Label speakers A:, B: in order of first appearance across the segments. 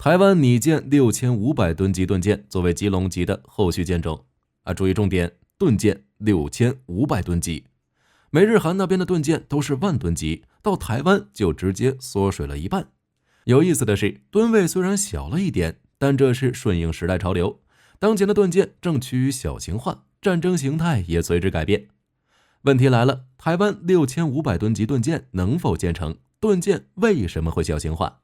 A: 台湾拟建6500吨级盾舰作为基隆级的后续舰种。注意重点，盾舰6500吨级。美日韩那边的盾舰都是万吨级，到台湾就直接缩水了一半。有意思的是，吨位虽然小了一点，但这是顺应时代潮流。当前的盾舰正趋于小型化，战争形态也随之改变。问题来了，台湾6500吨级盾舰能否建成？盾舰为什么会小型化？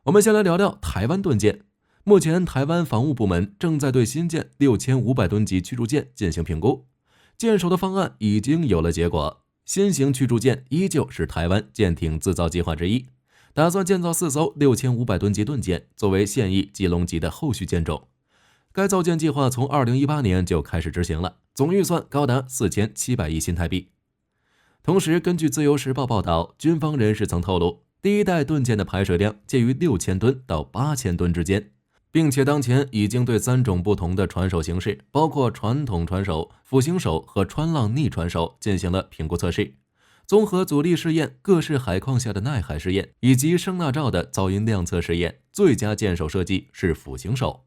A: 我们先来聊聊台湾盾舰。目前台湾防务部门正在对新建6500吨级驱逐舰进行评估，舰首的方案已经有了结果。新型驱逐舰依旧是台湾舰艇自造计划之一，打算建造4艘6500吨级盾舰作为现役基隆级的后续舰种。该造舰计划从2018年就开始执行了，总预算高达4700亿新台币。同时，根据自由时报报道，军方人士曾透露，第一代盾舰的排水量介于6000吨到8000吨之间，并且当前已经对3种不同的船首形式，包括传统船首、复兴手和穿浪逆船首进行了评估测试。综合阻力试验、各式海况下的耐海试验以及声纳罩的噪音量测试验，最佳舰首设计是复兴手。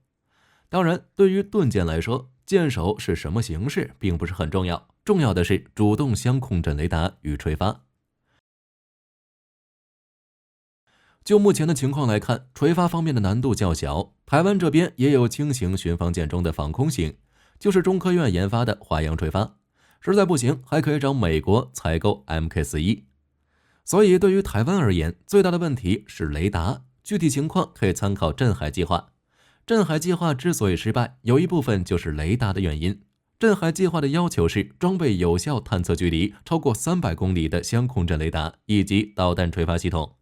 A: 当然，对于盾舰来说，舰首是什么形式并不是很重要，重要的是主动相控阵雷达与垂发。就目前的情况来看，垂发方面的难度较小。台湾这边也有轻型巡防舰中的防空型，就是中科院研发的华阳垂发。实在不行，还可以找美国采购 MK41。所以对于台湾而言，最大的问题是雷达。具体情况可以参考镇海计划。镇海计划之所以失败，有一部分就是雷达的原因。镇海计划的要求是装备有效探测距离超过300公里的相控阵雷达以及导弹垂发系统。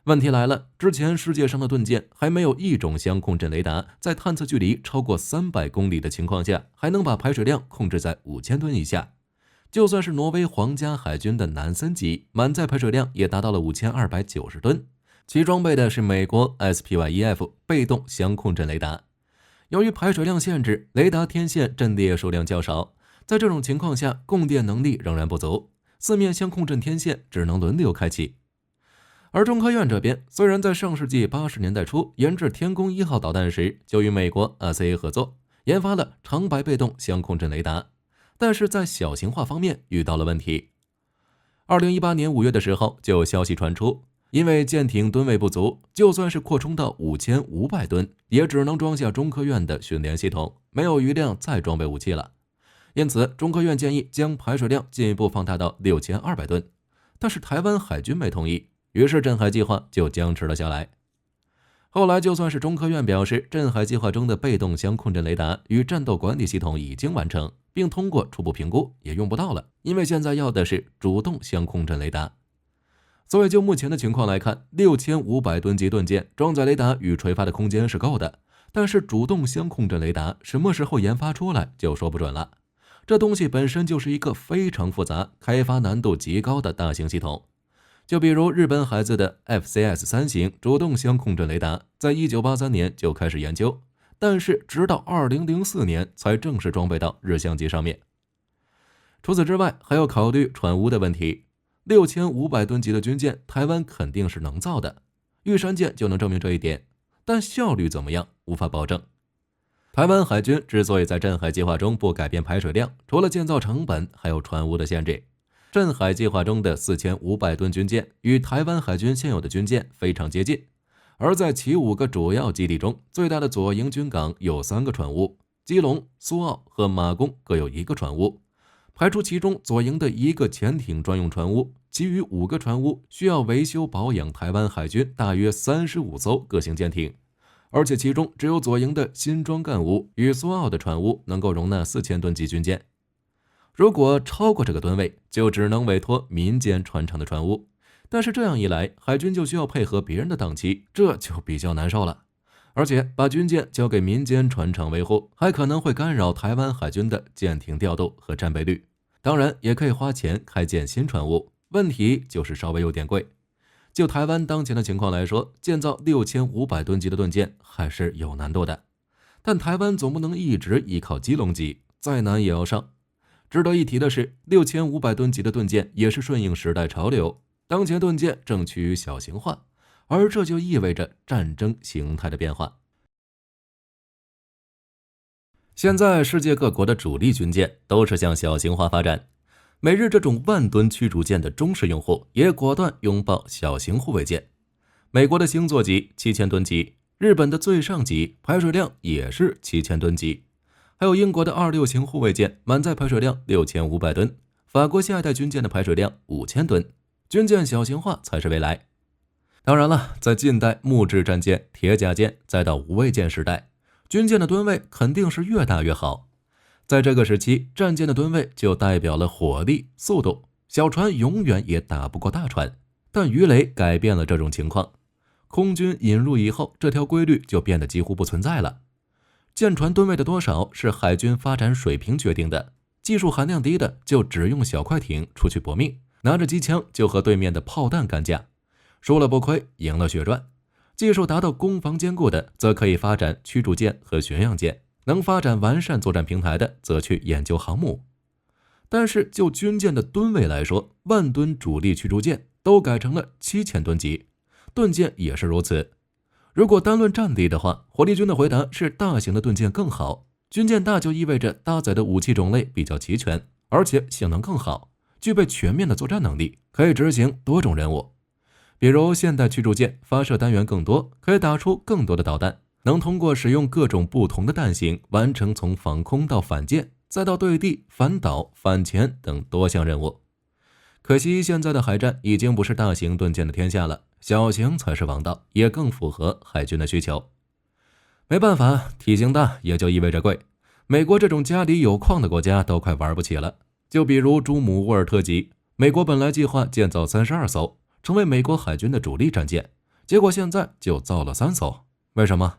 A: 问题来了，之前世界上的盾舰还没有一种相控阵雷达在探测距离超过300公里的情况下，还能把排水量控制在5000吨以下。就算是挪威皇家海军的南森级，满载排水量也达到了5290吨，其装备的是美国 SPY-EF 被动相控阵雷达。由于排水量限制，雷达天线阵列数量较少，在这种情况下，供电能力仍然不足，四面相控阵天线只能轮流开启。而中科院这边，虽然在上世纪80年代初研制天宫1号导弹时就与美国 RCA 合作，研发了长白被动相控阵雷达，但是在小型化方面遇到了问题。2018年5月的时候，就有消息传出，因为舰艇吨位不足，就算是扩充到5500吨，也只能装下中科院的训练系统，没有余量再装备武器了。因此，中科院建议将排水量进一步放大到6200吨，但是台湾海军没同意。于是镇海计划就僵持了下来。后来就算是中科院表示镇海计划中的被动相控阵雷达与战斗管理系统已经完成，并通过初步评估，也用不到了，因为现在要的是主动相控阵雷达。所以就目前的情况来看，6500吨级盾舰装载雷达与垂发的空间是够的，但是主动相控阵雷达什么时候研发出来就说不准了。这东西本身就是一个非常复杂、开发难度极高的大型系统。就比如日本海自的 FCS3 型主动相控阵雷达，在1983年就开始研究，但是直到2004年才正式装备到日相机上面。除此之外，还要考虑船坞的问题。6500吨级的军舰，台湾肯定是能造的，玉山舰就能证明这一点，但效率怎么样，无法保证。台湾海军之所以在镇海计划中不改变排水量，除了建造成本，还有船坞的限制。镇海计划中的4500吨军舰与台湾海军现有的军舰非常接近，而在其5个主要基地中，最大的左营军港有3个船坞，基隆、苏澳和马公各有1个船坞。排除其中左营的1个潜艇专用船坞，其余5个船坞需要维修保养台湾海军大约35艘各型舰艇，而且其中只有左营的新庄干坞与苏澳的船坞能够容纳4000吨级军舰。如果超过这个吨位，就只能委托民间船厂的船坞，但是这样一来，海军就需要配合别人的档期，这就比较难受了。而且把军舰交给民间船厂维护，还可能会干扰台湾海军的舰艇调度和战备率。当然，也可以花钱开建新船坞，问题就是稍微有点贵。就台湾当前的情况来说，建造6500吨级的盾舰还是有难度的。但台湾总不能一直依靠基隆级，再难也要上。值得一提的是，6500吨级的盾舰也是顺应时代潮流，当前盾舰正趋于小型化，而这就意味着战争形态的变化。现在世界各国的主力军舰都是向小型化发展，美日这种万吨驱逐舰的忠实用户也果断拥抱小型护卫舰。美国的星座级7000吨级，日本的最上级排水量也是7000吨级，还有英国的26型护卫舰满载排水量6500吨，法国下一代军舰的排水量5000吨，军舰小型化才是未来。当然了，在近代木质战舰、铁甲舰再到无畏舰时代，军舰的吨位肯定是越大越好。在这个时期，战舰的吨位就代表了火力、速度，小船永远也打不过大船。但鱼雷改变了这种情况，空军引入以后，这条规律就变得几乎不存在了。舰船吨位的多少是海军发展水平决定的，技术含量低的就只用小快艇出去搏命，拿着机枪就和对面的炮弹干架，输了不亏，赢了血赚。技术达到攻防兼顾的，则可以发展驱逐舰和巡洋舰，能发展完善作战平台的，则去研究航母。但是就军舰的吨位来说，万吨主力驱逐舰都改成了7000吨级，盾舰也是如此。如果单论战力的话，火力军的回答是大型的盾舰更好。军舰大就意味着搭载的武器种类比较齐全，而且性能更好，具备全面的作战能力，可以执行多种任务。比如现代驱逐舰发射单元更多，可以打出更多的导弹，能通过使用各种不同的弹型完成从防空到反舰，再到对地、反导、反潜等多项任务。可惜现在的海战已经不是大型盾舰的天下了，小型才是王道，也更符合海军的需求。没办法，体型大也就意味着贵。美国这种家里有矿的国家都快玩不起了。就比如朱姆沃尔特级，美国本来计划建造32艘，成为美国海军的主力战舰，结果现在就造了3艘。为什么？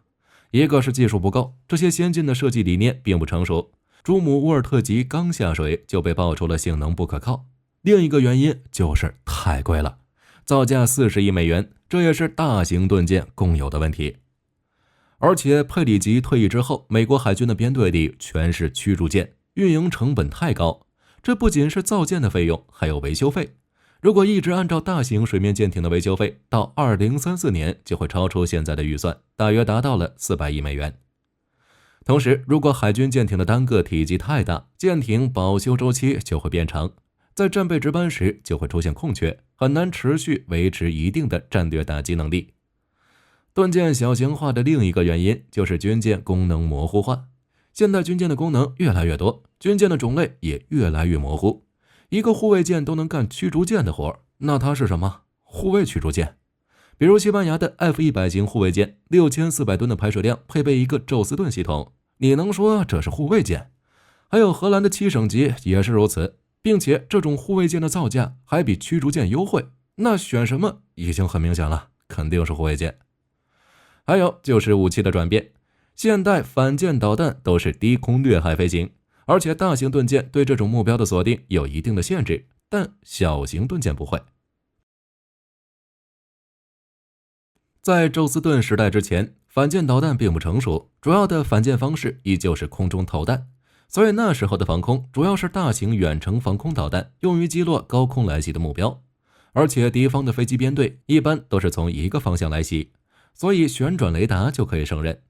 A: 一个是技术不够，这些先进的设计理念并不成熟，朱姆沃尔特级刚下水就被爆出了性能不可靠。另一个原因就是太贵了，造价40亿美元，这也是大型盾舰共有的问题。而且佩里级退役之后，美国海军的编队里全是驱逐舰，运营成本太高，这不仅是造舰的费用，还有维修费。如果一直按照大型水面舰艇的维修费，到2034年就会超出现在的预算，大约达到了400亿美元。同时，如果海军舰艇的单个体积太大，舰艇保修周期就会变长，在战备值班时就会出现空缺，很难持续维持一定的战略打击能力。盾舰小型化的另一个原因就是军舰功能模糊化。现代军舰的功能越来越多，军舰的种类也越来越模糊。一个护卫舰都能干驱逐舰的活，那它是什么？护卫驱逐舰。比如西班牙的 F100 型护卫舰，6400吨的排水量，配备一个宙斯盾系统，你能说这是护卫舰？还有荷兰的7省级也是如此，并且这种护卫舰的造价还比驱逐舰优惠，那选什么已经很明显了，肯定是护卫舰。还有就是武器的转变，现代反舰导弹都是低空掠海飞行，而且大型盾舰对这种目标的锁定有一定的限制，但小型盾舰不会。在宙斯盾时代之前，反舰导弹并不成熟，主要的反舰方式依旧是空中投弹，所以那时候的防空主要是大型远程防空导弹，用于击落高空来袭的目标，而且敌方的飞机编队一般都是从一个方向来袭，所以旋转雷达就可以胜任。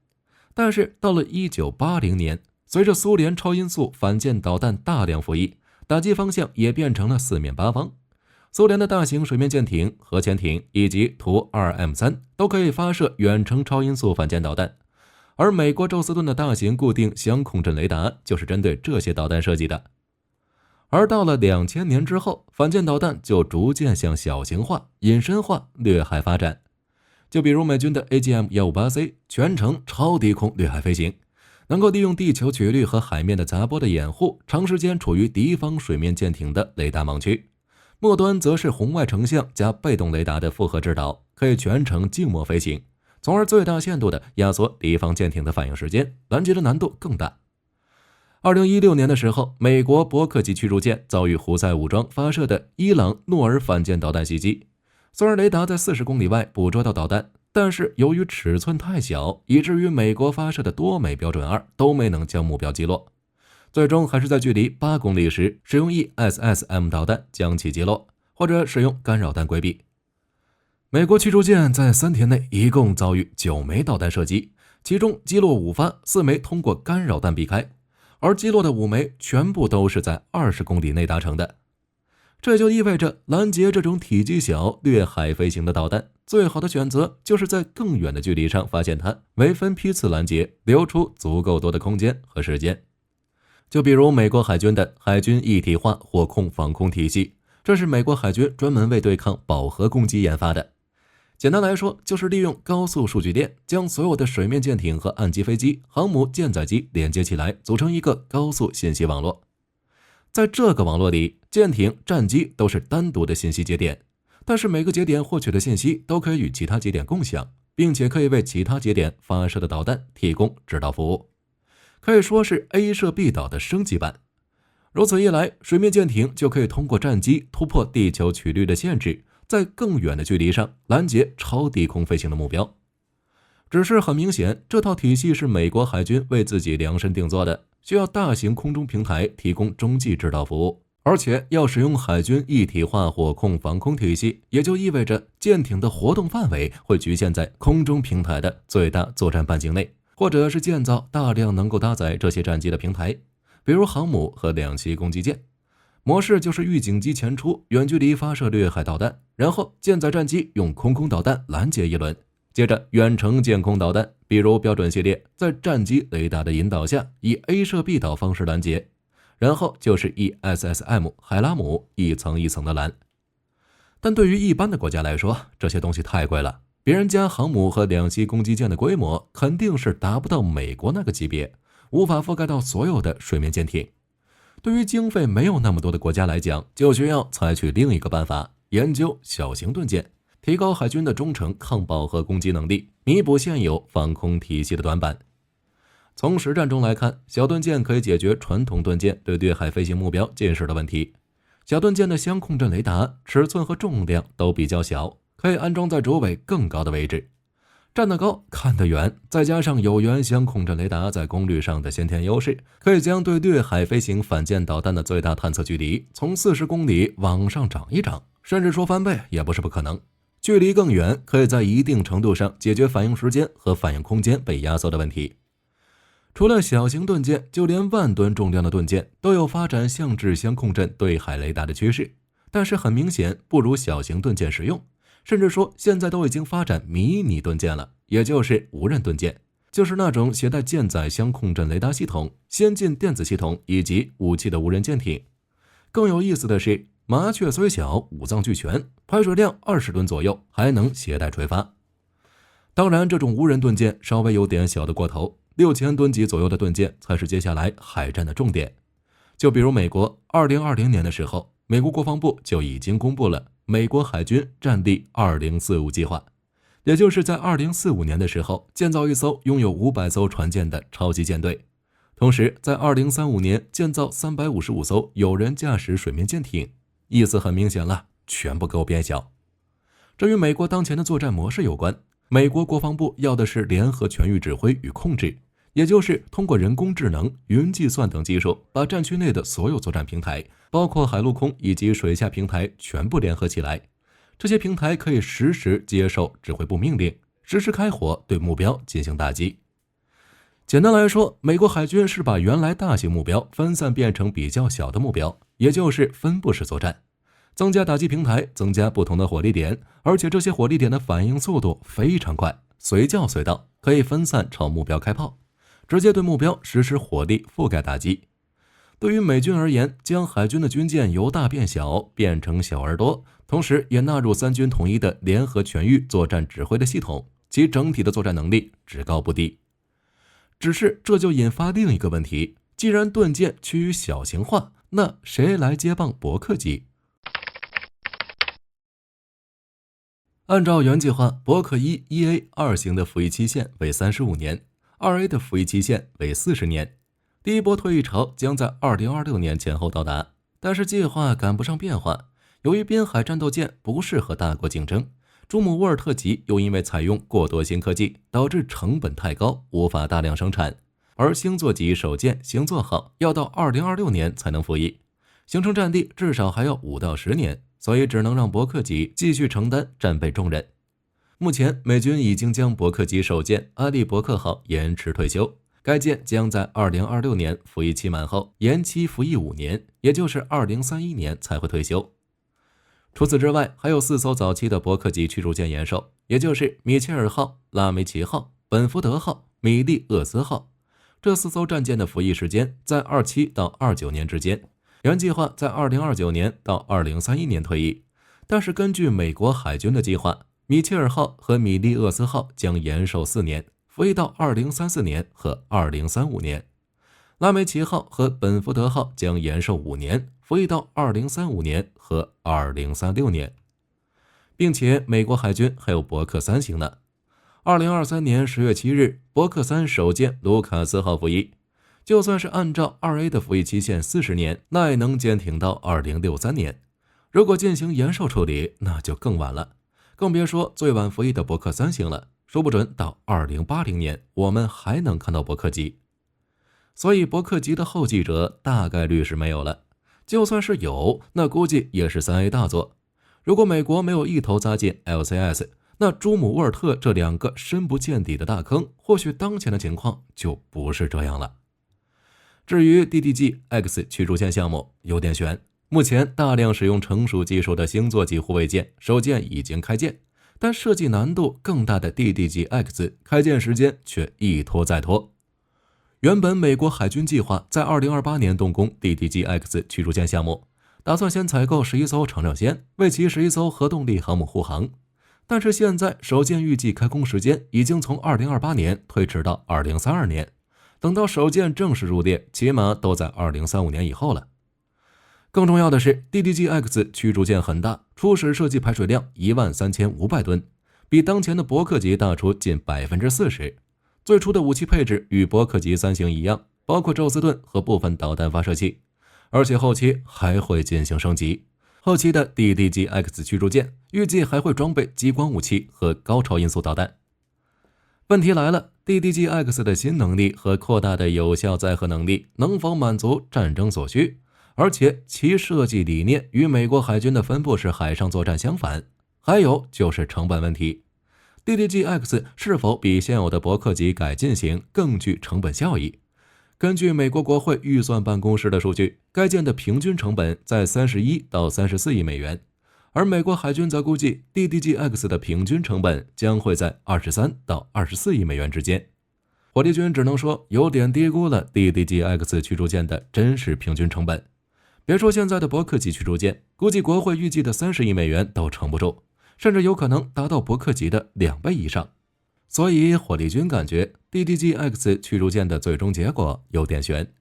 A: 但是到了1980年，随着苏联超音速反舰导弹大量服役，打击方向也变成了四面八方。苏联的大型水面舰艇、核潜艇以及图 2M3 都可以发射远程超音速反舰导弹，而美国宙斯盾的大型固定相控阵雷达就是针对这些导弹设计的。而到了2000年之后，反舰导弹就逐渐向小型化、隐身化、掠海发展。就比如美军的 AGM-158C 全程超低空掠海飞行，能够利用地球曲率和海面的杂波的掩护，长时间处于敌方水面舰艇的雷达盲区。末端则是红外成像加被动雷达的复合制导，可以全程静默飞行，从而最大限度地压缩敌方舰艇的反应时间，拦截的难度更大。2016年的时候，美国伯克级驱逐舰遭遇胡塞武装发射的伊朗诺尔反舰导弹袭击。虽然雷达在40公里外捕捉到导弹，但是由于尺寸太小，以至于美国发射的多枚标准2都没能将目标击落。最终还是在距离8公里时使用 ESSM 导弹将其击落，或者使用干扰弹规避。美国驱逐舰在3天内一共遭遇9枚导弹射击，其中击落5发，4枚通过干扰弹避开，而击落的5枚全部都是在20公里内达成的。这就意味着拦截这种体积小、掠海飞行的导弹，最好的选择就是在更远的距离上发现它，为分批次拦截留出足够多的空间和时间。就比如美国海军的海军一体化火控防空体系，这是美国海军专门为对抗饱和攻击研发的。简单来说，就是利用高速数据链将所有的水面舰艇和岸基飞机、航母、舰载机连接起来，组成一个高速信息网络。在这个网络里，舰艇、战机都是单独的信息节点，但是每个节点获取的信息都可以与其他节点共享，并且可以为其他节点发射的导弹提供指导服务，可以说是 A 射 B 导的升级版。如此一来，水面舰艇就可以通过战机突破地球曲率的限制，在更远的距离上拦截超低空飞行的目标。只是很明显，这套体系是美国海军为自己量身定做的，需要大型空中平台提供中继指导服务，而且要使用海军一体化火控防空体系，也就意味着舰艇的活动范围会局限在空中平台的最大作战半径内，或者是建造大量能够搭载这些战机的平台，比如航母和两栖攻击舰。模式就是预警机前出，远距离发射掠海导弹，然后舰载战机用空空导弹拦截一轮，接着远程舰空导弹，比如标准系列，在战机雷达的引导下以 A 射 B 导方式拦截，然后就是 ESSM 海拉姆，一层一层的拦。但对于一般的国家来说，这些东西太贵了，别人家航母和两栖攻击舰的规模肯定是达不到美国那个级别，无法覆盖到所有的水面舰艇。对于经费没有那么多的国家来讲，就需要采取另一个办法，研究小型盾舰，提高海军的中程抗饱和攻击能力，弥补现有防空体系的短板。从实战中来看，小盾舰可以解决传统盾舰对掠海飞行目标近视的问题。小盾舰的相控阵雷达尺寸和重量都比较小，可以安装在主尾更高的位置，站得高看得远，再加上有源相控阵雷达在功率上的先天优势，可以将对掠海飞行反舰导弹的最大探测距离从40公里往上涨一涨，甚至说翻倍也不是不可能。距离更远，可以在一定程度上解决反应时间和反应空间被压缩的问题。除了小型盾舰，就连万吨重量的盾舰都有发展相制相控阵对海雷达的趋势，但是很明显不如小型盾舰实用。甚至说现在都已经发展迷你盾舰了，也就是无人盾舰，就是那种携带舰载相控阵雷达系统、先进电子系统以及武器的无人舰艇。更有意思的是，麻雀虽小，五脏俱全，排水量20吨左右，还能携带垂发。当然，这种无人盾舰稍微有点小的过头，6000吨级左右的盾舰才是接下来海战的重点。就比如美国2020年的时候，美国国防部就已经公布了美国海军战力2045计划，也就是在2045年的时候建造一艘拥有500艘船舰的超级舰队，同时在2035年建造355艘有人驾驶水面舰艇。意思很明显了，全部给我变小。这与美国当前的作战模式有关，美国国防部要的是联合全域指挥与控制，也就是通过人工智能、云计算等技术，把战区内的所有作战平台，包括海陆空以及水下平台全部联合起来。这些平台可以实时接受指挥部命令，实时开火对目标进行打击。简单来说，美国海军是把原来大型目标分散变成比较小的目标，也就是分布式作战，增加打击平台，增加不同的火力点，而且这些火力点的反应速度非常快，随叫随到，可以分散朝目标开炮，直接对目标实施火力覆盖打击。对于美军而言，将海军的军舰由大变小，变成小而多，同时也纳入3军统一的联合全域作战指挥的系统，其整体的作战能力只高不低。只是这就引发另一个问题，既然盾舰趋于小型化，那谁来接棒伯克级？按照原计划，伯克1A 2型的服役期限为35年，2A 的服役期限为40年。第一波退役潮将在2026年前后到达，但是计划赶不上变化。由于滨海战斗舰不适合大国竞争，朱姆沃尔特级又因为采用过多新科技，导致成本太高，无法大量生产。而星座级首舰星座号要到2026年才能服役，形成战地至少还要5到10年，所以只能让伯克级继续承担战备重任。目前美军已经将伯克级首舰阿利伯克号延迟退休，该舰将在2026年服役期满后延期服役5年，也就是2031年才会退休。除此之外，还有4艘早期的伯克级驱逐舰延寿，也就是米切尔号、拉梅奇号、本福德号、米利厄斯号。这4艘战舰的服役时间在27到29年之间，原计划在2029年到2031年退役，但是根据美国海军的计划，米切尔号和米利厄斯号将延寿4年，服役到2034年和2035年。拉梅奇号和本福德号将延寿5年，服役到2035年和2036年。并且美国海军还有伯克3型呢。2023年10月7日，伯克3首舰卢卡斯号服役。就算是按照 2A 的服役期限40年，那也能坚挺到2063年。如果进行延寿处理，那就更晚了。更别说最晚服役的伯克3型了，说不准到2080年，我们还能看到伯克级。所以伯克级的后继者大概率是没有了，就算是有，那估计也是 3A 大作。如果美国没有一头扎进 LCS， 那朱姆沃尔特这2个深不见底的大坑，或许当前的情况就不是这样了。至于 DDG-X 驱逐舰项目有点悬，目前大量使用成熟技术的星座级护卫舰首舰已经开建，但设计难度更大的 DDG-X 开建时间却一拖再拖。原本美国海军计划在2028年动工 DDG-X 驱逐舰项目，打算先采购11艘长征仙，为其11艘核动力航母护航。但是现在首舰预计开工时间已经从2028年推迟到2032年，等到首舰正式入列，起码都在2035年以后了。更重要的是 DDG-X 驱逐舰很大，初始设计排水量13500吨，比当前的伯克级大出近 40%。最初的武器配置与伯克级3型一样，包括宙斯盾和部分导弹发射器，而且后期还会进行升级。后期的 DDG-X 驱逐舰预计还会装备激光武器和高超音速导弹。问题来了， DDG-X 的新能力和扩大的有效载荷能力能否满足战争所需？而且其设计理念与美国海军的分布式海上作战相反。还有就是成本问题， DDG-X 是否比现有的伯克级改进型更具成本效益？根据美国国会预算办公室的数据，该舰的平均成本在31到34亿美元，而美国海军则估计 DDG-X 的平均成本将会在23到24亿美元之间。火力军只能说有点低估了 DDG-X 驱逐舰的真实平均成本。别说现在的伯克级驱逐舰，估计国会预计的30亿美元都撑不住，甚至有可能达到伯克级的2倍以上。所以火力军感觉 DDG-X 驱逐舰的最终结果有点悬。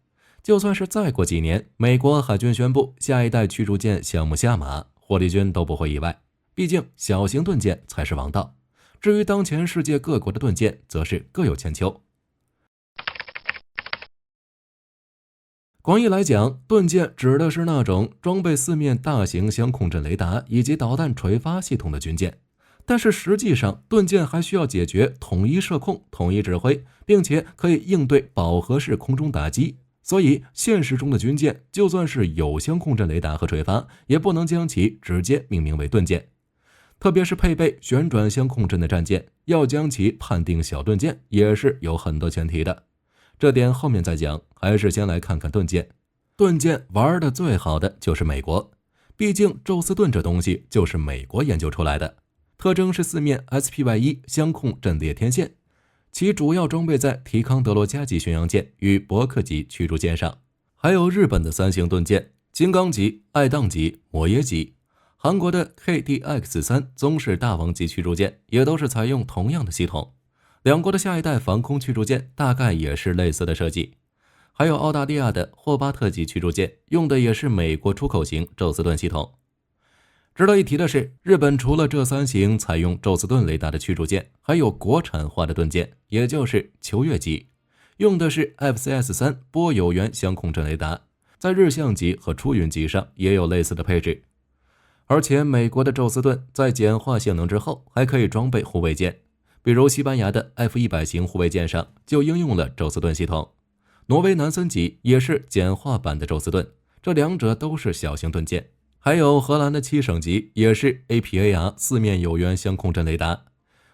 A: 就算是再过几年，美国海军宣布下一代驱逐舰项目下马，火力军都不会意外，毕竟小型盾舰才是王道。至于当前世界各国的盾舰，则是各有千秋。广义来讲，盾舰指的是那种装备4面大型相控阵雷达以及导弹垂发系统的军舰。但是实际上，盾舰还需要解决统一射控、统一指挥，并且可以应对饱和式空中打击。所以现实中的军舰就算是有相控阵雷达和垂发，也不能将其直接命名为盾舰。特别是配备旋转相控阵的战舰，要将其判定小盾舰也是有很多前提的。这点后面再讲，还是先来看看盾舰。盾舰玩的最好的就是美国，毕竟宙斯盾这东西就是美国研究出来的。特征是4面 SPY-1 相控阵列天线，其主要装备在提康德罗加级巡洋舰与伯克级驱逐舰上，还有日本的3型盾舰金刚级、爱宕级、摩耶级，韩国的 KDX-3 宗室大王级驱逐舰也都是采用同样的系统。两国的下一代防空驱逐舰大概也是类似的设计，还有澳大利亚的霍巴特级驱逐舰用的也是美国出口型宙斯盾系统。值得一提的是，日本除了这3型采用宙斯盾雷达的驱逐舰，还有国产化的盾舰，也就是秋月级，用的是 FCS-3 波有源相控阵雷达，在日向级和出云级上也有类似的配置。而且美国的宙斯盾在简化性能之后，还可以装备护卫舰，比如西班牙的 F-100型护卫舰上就应用了宙斯盾系统，挪威南森级也是简化版的宙斯盾，这两者都是小型盾舰。还有荷兰的7省级也是 APAR 四面有源相控阵雷达，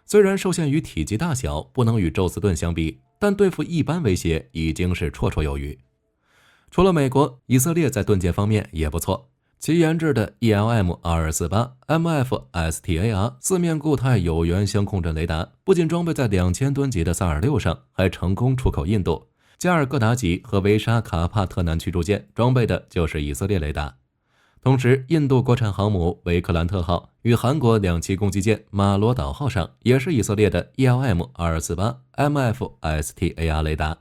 A: 虽然受限于体积大小不能与宙斯盾相比，但对付一般威胁已经是绰绰有余。除了美国，以色列在盾舰方面也不错，其研制的 ELM-2248 MF-STAR 四面固态有源相控阵雷达不仅装备在2000吨级的萨尔6上，还成功出口印度。加尔各答级和维沙卡帕特南驱逐舰装备的就是以色列雷达。同时，印度国产航母维克兰特号与韩国两栖攻击舰马罗岛号上也是以色列的 ELM-2248 MF-STAR 雷达。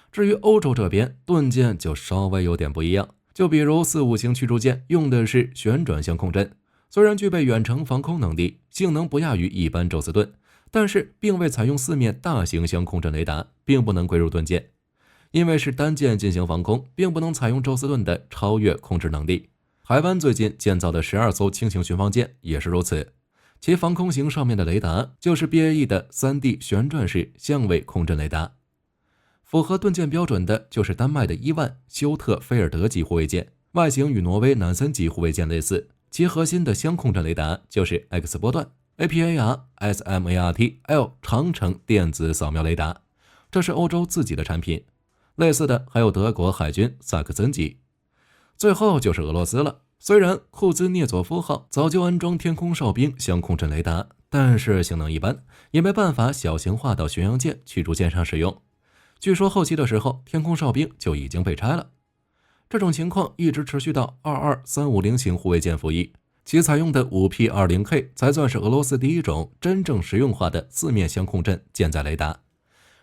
A: 至于欧洲这边，盾舰就稍微有点不一样，就比如45型驱逐舰用的是旋转相控阵，虽然具备远程防空能力，性能不亚于一般宙斯盾，但是并未采用四面大型相控阵雷达，并不能归入盾舰。因为是单舰进行防空，并不能采用宙斯盾的超越控制能力。海湾最近建造的12艘轻型巡防舰也是如此，其防空型上面的雷达就是 BAE 的 3D 旋转式相位控阵雷达。符合盾舰标准的就是丹麦的伊万休特菲尔德级护卫舰，外形与挪威南森级护卫舰类似，其核心的相控阵雷达就是 X 波段 APAR SMART-L 长程电子扫描雷达，这是欧洲自己的产品。类似的还有德国海军萨克森级。最后就是俄罗斯了，虽然库兹涅佐夫号早就安装天空哨兵相控阵雷达，但是性能一般，也没办法小型化到巡洋舰、驱逐舰上使用。据说后期的时候，天空哨兵就已经被拆了。这种情况一直持续到22350型护卫舰服役，其采用的 5P20K 才算是俄罗斯第一种真正实用化的四面相控阵舰载雷达。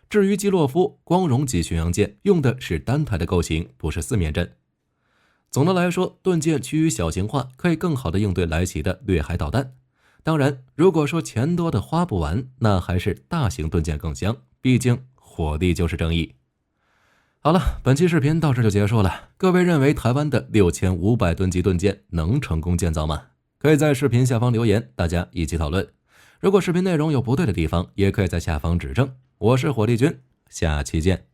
A: 至于基洛夫、光荣级巡洋舰用的是单台的构型，不是四面阵。总的来说，盾舰趋于小型化，可以更好地应对来袭的掠海导弹。当然，如果说钱多的花不完，那还是大型盾舰更香，毕竟火力就是正义。好了，本期视频到这就结束了。各位认为台湾的6500吨级盾舰能成功建造吗？可以在视频下方留言，大家一起讨论。如果视频内容有不对的地方，也可以在下方指正。我是火力军，下期见。